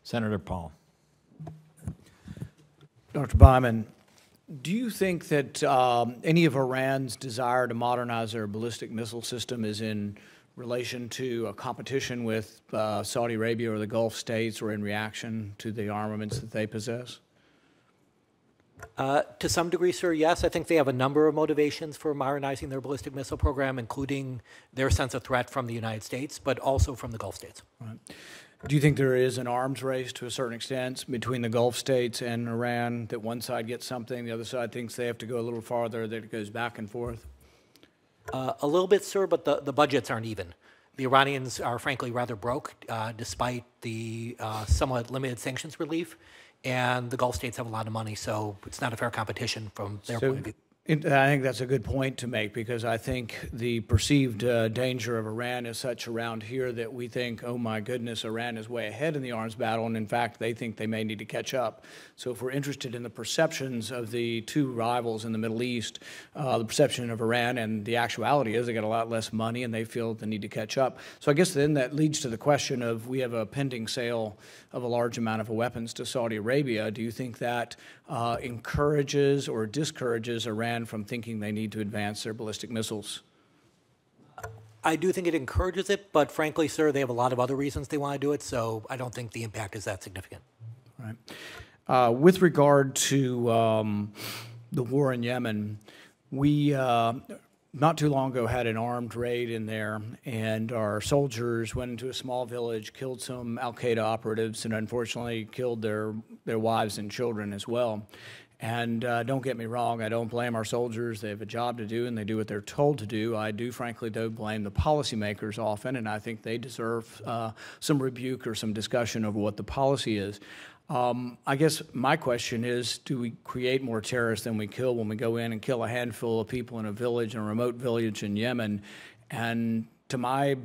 Senator Paul. Dr. Byman, do you think that any of Iran's desire to modernize their ballistic missile system is in relation to a competition with Saudi Arabia or the Gulf states, or in reaction to the armaments that they possess? To some degree, sir, yes. I think they have a number of motivations for modernizing their ballistic missile program, including their sense of threat from the United States, but also from the Gulf states. Right. Do you think there is an arms race to a certain extent between the Gulf states and Iran, that one side gets something, the other side thinks they have to go a little farther, that it goes back and forth? A little bit, sir, but the budgets aren't even. The Iranians are frankly rather broke, despite the somewhat limited sanctions relief, and the Gulf states have a lot of money, so it's not a fair competition from their point of view. I think that's a good point to make, because I think the perceived danger of Iran is such around here that we think, oh my goodness, Iran is way ahead in the arms battle, and in fact they think they may need to catch up. So if we're interested in the perceptions of the two rivals in the Middle East, the perception of Iran and the actuality is they got a lot less money and they feel the need to catch up. So I guess then that leads to the question of, we have a pending sale of a large amount of weapons to Saudi Arabia. Do you think that encourages or discourages Iran from thinking they need to advance their ballistic missiles? I do think it encourages it, but frankly, sir, they have a lot of other reasons they want to do it, so I don't think the impact is that significant. Right. With regard to the war in Yemen, we not too long ago had an armed raid in there, and our soldiers went into a small village, killed some al-Qaeda operatives, and unfortunately killed their wives and children as well. And don't get me wrong, I don't blame our soldiers. They have a job to do, and they do what they're told to do. I do frankly don't blame the policymakers often, and I think they deserve some rebuke or some discussion over what the policy is. I guess my question is, do we create more terrorists than we kill when we go in and kill a handful of people in a village, in a remote village in Yemen? And to my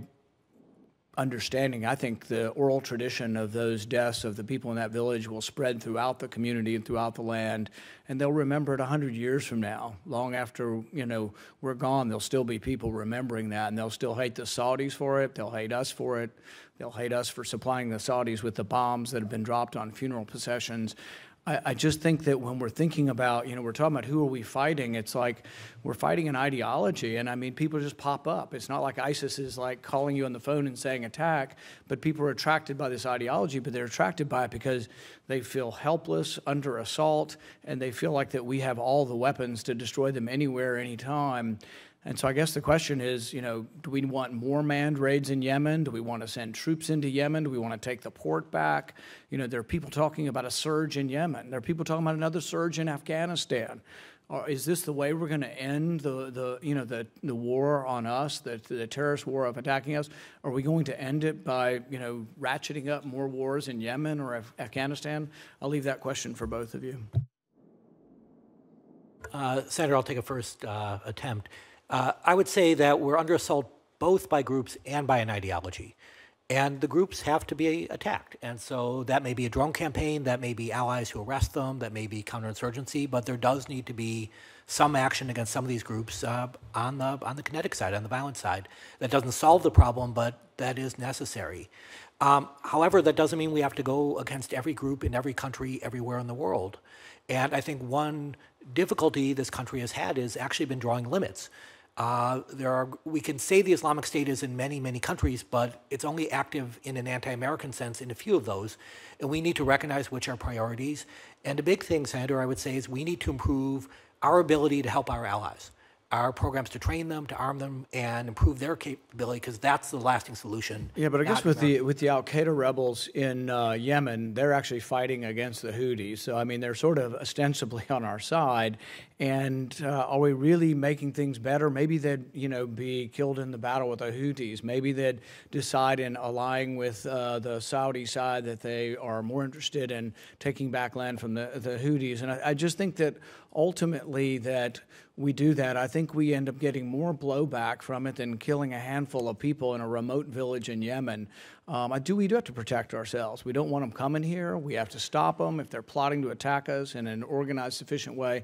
understanding, I think the oral tradition of those deaths of the people in that village will spread throughout the community and throughout the land, and they'll remember it 100 years from now. Long after, you know, we're gone, there'll still be people remembering that, and they'll still hate the Saudis for it, they'll hate us for it, they'll hate us for supplying the Saudis with the bombs that have been dropped on funeral processions. I just think that when we're thinking about, you know, we're talking about who are we fighting, it's like we're fighting an ideology, and I mean, people just pop up. It's not like ISIS is like calling you on the phone and saying attack, but people are attracted by this ideology, but they're attracted by it because they feel helpless, under assault, and they feel like that we have all the weapons to destroy them anywhere, anytime. And so I guess the question is, you know, do we want more manned raids in Yemen? Do we want to send troops into Yemen? Do we want to take the port back? You know, there are people talking about a surge in Yemen. There are people talking about another surge in Afghanistan. Or is this the way we're going to end the war on us, the terrorist war of attacking us? Are we going to end it by, you know, ratcheting up more wars in Yemen or Afghanistan? I'll leave that question for both of you. Senator, I'll take a first attempt. I would say that we're under assault both by groups and by an ideology. And the groups have to be attacked. And so that may be a drone campaign, that may be allies who arrest them, that may be counterinsurgency, but there does need to be some action against some of these groups on the kinetic side, on the violent side. That doesn't solve the problem, but that is necessary. However, that doesn't mean we have to go against every group in every country everywhere in the world. And I think one difficulty this country has had is actually been drawing limits. We can say the Islamic State is in many, many countries, but it's only active in an anti-American sense in a few of those. And we need to recognize which are priorities. And the big thing, Senator, I would say is we need to improve our ability to help our allies, our programs to train them, to arm them, and improve their capability, because that's the lasting solution. Yeah, but I guess with the al-Qaeda rebels in Yemen, they're actually fighting against the Houthis. So, I mean, they're sort of ostensibly on our side. And are we really making things better? Maybe they'd, you know, be killed in the battle with the Houthis. Maybe they'd decide in allying with the Saudi side that they are more interested in taking back land from the Houthis. And I just think that ultimately that we do that, I think we end up getting more blowback from it than killing a handful of people in a remote village in Yemen. We do have to protect ourselves. We don't want them coming here. We have to stop them if they're plotting to attack us in an organized, sufficient way.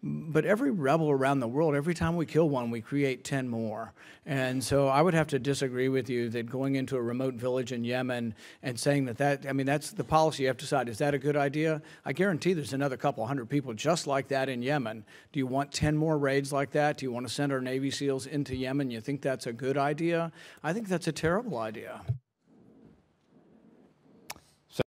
But every rebel around the world, every time we kill one, we create 10 more. And so I would have to disagree with you that going into a remote village in Yemen and saying that's the policy you have to decide. Is that a good idea? I guarantee there's another couple hundred people just like that in Yemen. Do you want 10 more raids like that? Do you want to send our Navy SEALs into Yemen? You think that's a good idea? I think that's a terrible idea.